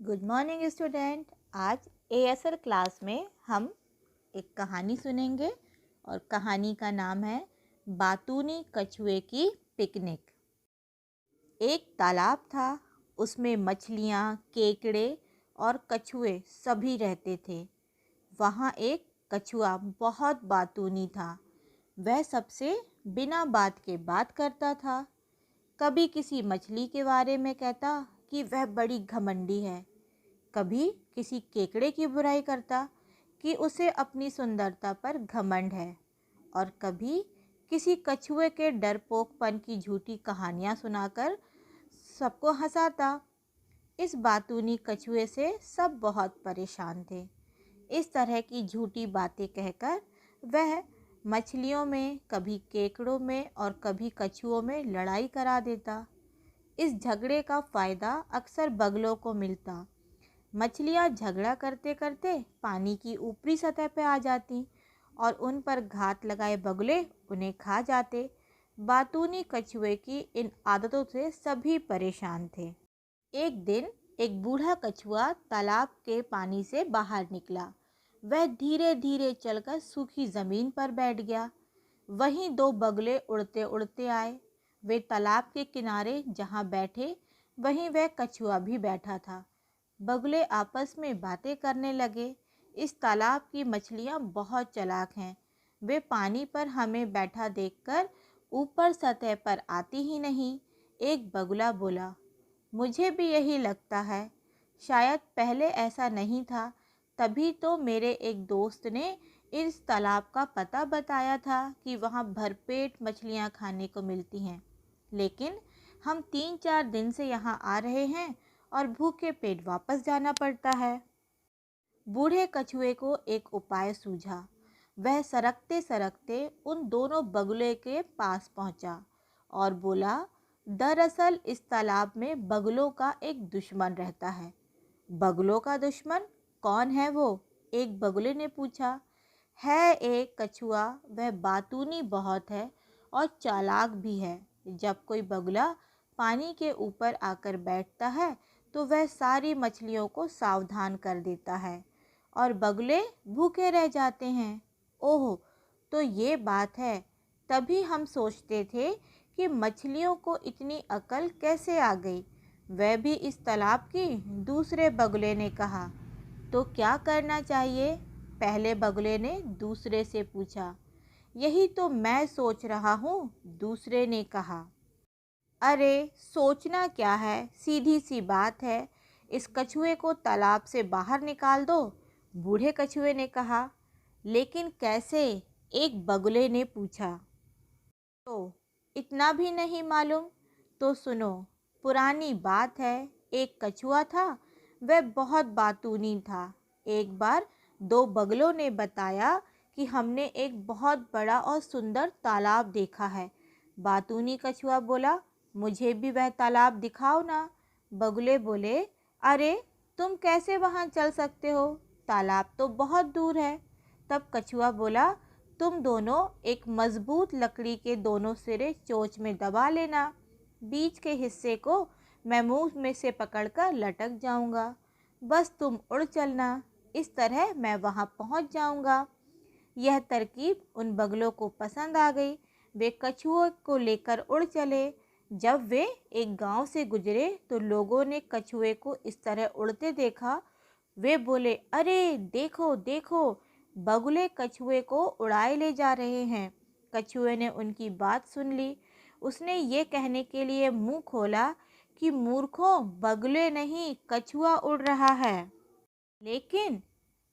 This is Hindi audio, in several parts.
Good morning student. आज एएसएल क्लास में हम एक कहानी सुनेंगे और कहानी का नाम है बातूनी कछुए की पिकनिक। एक तालाब था, उसमें मछलियाँ, केकड़े और कछुए सभी रहते थे। वहाँ एक कछुआ बहुत बातूनी था। वह सबसे बिना बात के बात करता था। कभी किसी मछली के बारे में कहता कि वह बड़ी घमंडी है, कभी किसी केकड़े की बुराई करता कि उसे अपनी सुंदरता पर घमंड है, और कभी किसी कछुए के डरपोकपन की झूठी कहानियाँ सुनाकर सबको हंसाता। इस बातूनी कछुए से सब बहुत परेशान थे। इस तरह की झूठी बातें कहकर वह मछलियों में, कभी केकड़ों में और कभी कछुओं में लड़ाई करा देता। इस झगड़े का फ़ायदा अक्सर बगलों को मिलता। मछलियाँ झगड़ा करते करते पानी की ऊपरी सतह पर आ जाती और उन पर घात लगाए बगुले उन्हें खा जाते। बातूनी कछुए की इन आदतों से सभी परेशान थे। एक दिन एक बूढ़ा कछुआ तालाब के पानी से बाहर निकला। वह धीरे धीरे चलकर सूखी ज़मीन पर बैठ गया। वहीं दो बगुले उड़ते उड़ते आए। वे तालाब के किनारे जहाँ बैठे वहीं वह कछुआ भी बैठा था। बगुले आपस में बातें करने लगे। इस तालाब की मछलियाँ बहुत चालाक हैं। वे पानी पर हमें बैठा देखकर ऊपर सतह पर आती ही नहीं। एक बगुला बोला, मुझे भी यही लगता है। शायद पहले ऐसा नहीं था, तभी तो मेरे एक दोस्त ने इस तालाब का पता बताया था कि वहाँ भरपेट मछलियाँ खाने को मिलती हैं। लेकिन हम 3-4 दिन से यहाँ आ रहे हैं और भूखे पेट वापस जाना पड़ता है। बूढ़े कछुए को एक उपाय सूझा। वह सरकते सरकते उन दोनों बगुले के पास पहुंचा और बोला, दरअसल इस तालाब में बगुलों का एक दुश्मन रहता है। बगुलों का दुश्मन? कौन है वो? एक बगुले ने पूछा। है एक कछुआ, वह बातूनी बहुत है और चालाक भी है। जब कोई बगुला पानी के ऊपर आकर बैठता है तो वह सारी मछलियों को सावधान कर देता है और बगुले भूखे रह जाते हैं। ओह, तो ये बात है। तभी हम सोचते थे कि मछलियों को इतनी अकल कैसे आ गई। वह भी इस तालाब की? दूसरे बगुले ने कहा। तो क्या करना चाहिए? पहले बगुले ने दूसरे से पूछा। यही तो मैं सोच रहा हूँ, दूसरे ने कहा। अरे सोचना क्या है, सीधी सी बात है। इस कछुए को तालाब से बाहर निकाल दो, बूढ़े कछुए ने कहा। लेकिन कैसे? एक बगुले ने पूछा। तो इतना भी नहीं मालूम? तो सुनो, पुरानी बात है। एक कछुआ था, वह बहुत बातूनी था। एक बार दो बगलों ने बताया कि हमने एक बहुत बड़ा और सुंदर तालाब देखा है। बातूनी कछुआ बोला, मुझे भी वह तालाब दिखाओ ना। बगुले बोले, अरे तुम कैसे वहाँ चल सकते हो, तालाब तो बहुत दूर है। तब कछुआ बोला, तुम दोनों एक मजबूत लकड़ी के दोनों सिरे चोंच में दबा लेना। बीच के हिस्से को मैं मुंह में से पकड़कर लटक जाऊंगा। बस तुम उड़ चलना, इस तरह मैं वहां पहुंच जाऊंगा। यह तरकीब उन बगलों को पसंद आ गई। वे कछुए को लेकर उड़ चले। जब वे एक गांव से गुजरे तो लोगों ने कछुए को इस तरह उड़ते देखा। वे बोले, अरे देखो देखो, बगुले कछुए को उड़ाए ले जा रहे हैं। कछुए ने उनकी बात सुन ली। उसने ये कहने के लिए मुंह खोला कि मूर्खों, बगुले नहीं, कछुआ उड़ रहा है। लेकिन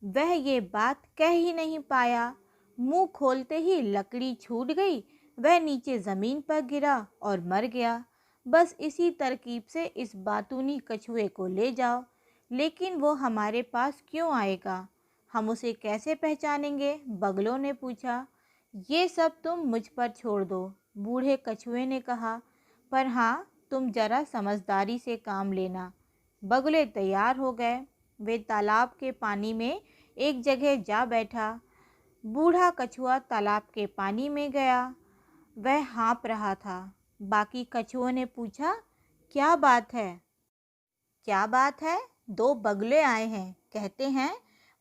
वह ये बात कह ही नहीं पाया। मुंह खोलते ही लकड़ी छूट गई। वह नीचे ज़मीन पर गिरा और मर गया। बस इसी तरकीब से इस बातूनी कछुए को ले जाओ। लेकिन वो हमारे पास क्यों आएगा? हम उसे कैसे पहचानेंगे? बगलों ने पूछा। ये सब तुम मुझ पर छोड़ दो, बूढ़े कछुए ने कहा। पर हाँ, तुम जरा समझदारी से काम लेना। बगुले तैयार हो गए। वे तालाब के पानी में एक जगह जा बैठा। बूढ़ा कछुआ तालाब के पानी में गया। वह हाँफ रहा था। बाकी कछुओं ने पूछा, क्या बात है? क्या बात है? दो बगुले आए हैं। कहते हैं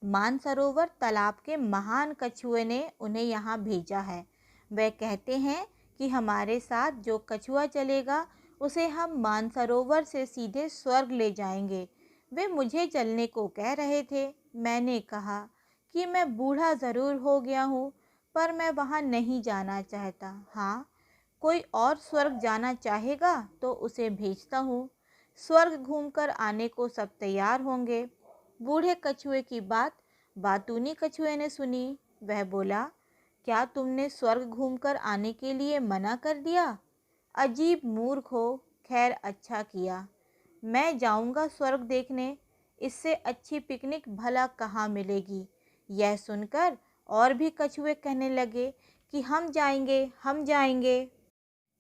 मानसरोवर तालाब के महान कछुए ने उन्हें यहाँ भेजा है। वह कहते हैं कि हमारे साथ जो कछुआ चलेगा उसे हम मानसरोवर से सीधे स्वर्ग ले जाएंगे। वे मुझे चलने को कह रहे थे। मैंने कहा कि मैं बूढ़ा ज़रूर हो गया हूँ, पर मैं वहाँ नहीं जाना चाहता। हाँ, कोई और स्वर्ग जाना चाहेगा तो उसे भेजता हूँ। स्वर्ग घूमकर आने को सब तैयार होंगे। बूढ़े कछुए की बात बातूनी कछुए ने सुनी। वह बोला, क्या तुमने स्वर्ग घूमकर आने के लिए मना कर दिया? अजीब मूर्ख हो। खैर, अच्छा किया। मैं जाऊंगा स्वर्ग देखने। इससे अच्छी पिकनिक भला कहाँ मिलेगी। यह सुनकर और भी कछुए कहने लगे कि हम जाएंगे, हम जाएंगे।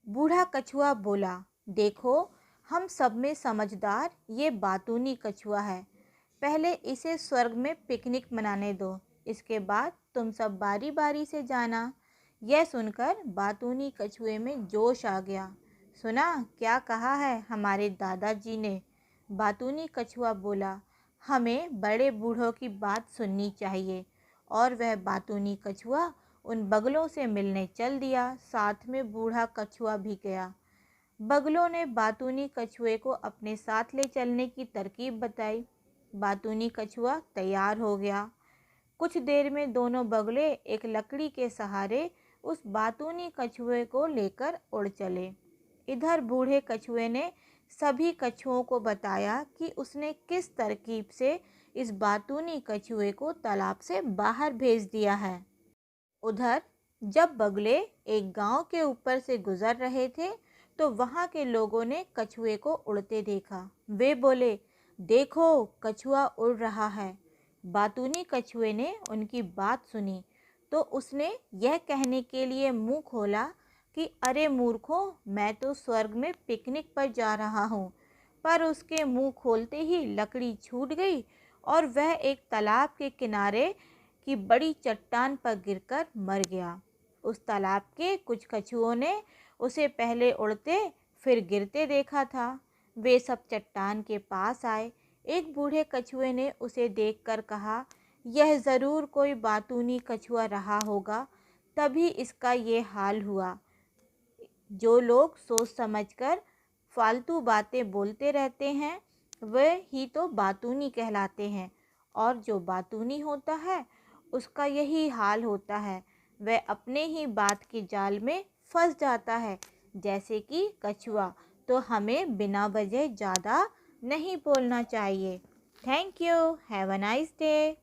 बूढ़ा कछुआ बोला, देखो, हम सब में समझदार ये बातूनी कछुआ है। पहले इसे स्वर्ग में पिकनिक मनाने दो, इसके बाद तुम सब बारी बारी से जाना। यह सुनकर बातूनी कछुए में जोश आ गया। सुना क्या कहा है हमारे दादाजी ने? बातूनी कछुआ बोला, हमें बड़े बूढ़ों की बात सुननी चाहिए। और वह बातूनी कछुआ उन बगलों से मिलने चल दिया। साथ में बूढ़ा कछुआ भी गया। बगलों ने बातूनी कछुए को अपने साथ ले चलने की तरकीब बताई। बातूनी कछुआ तैयार हो गया। कुछ देर में दोनों बगले एक लकड़ी के सहारे उस बातूनी कछुए को लेकर उड़ चले। इधर बूढ़े कछुए ने सभी कछुओं को बताया कि उसने किस तरकीब से इस बातूनी कछुए को तालाब से बाहर भेज दिया है। उधर जब बगले एक गांव के ऊपर से गुजर रहे थे तो वहां के लोगों ने कछुए को उड़ते देखा। वे बोले, देखो, कछुआ उड़ रहा है। बातूनी कछुए ने उनकी बात सुनी तो उसने यह कहने के लिए मुंह खोला कि अरे मूर्खों, मैं तो स्वर्ग में पिकनिक पर जा रहा हूँ। पर उसके मुंह खोलते ही लकड़ी छूट गई और वह एक तालाब के किनारे की बड़ी चट्टान पर गिरकर मर गया। उस तालाब के कुछ कछुओं ने उसे पहले उड़ते फिर गिरते देखा था। वे सब चट्टान के पास आए। एक बूढ़े कछुए ने उसे देखकर कहा, यह ज़रूर कोई बातूनी कछुआ रहा होगा, तभी इसका ये हाल हुआ। जो लोग सोच समझकर फालतू बातें बोलते रहते हैं वे ही तो बातूनी कहलाते हैं। और जो बातूनी होता है उसका यही हाल होता है। वह अपने ही बात के जाल में फंस जाता है, जैसे कि कछुआ। तो हमें बिना वजह ज़्यादा नहीं बोलना चाहिए। Thank you. Have a nice day.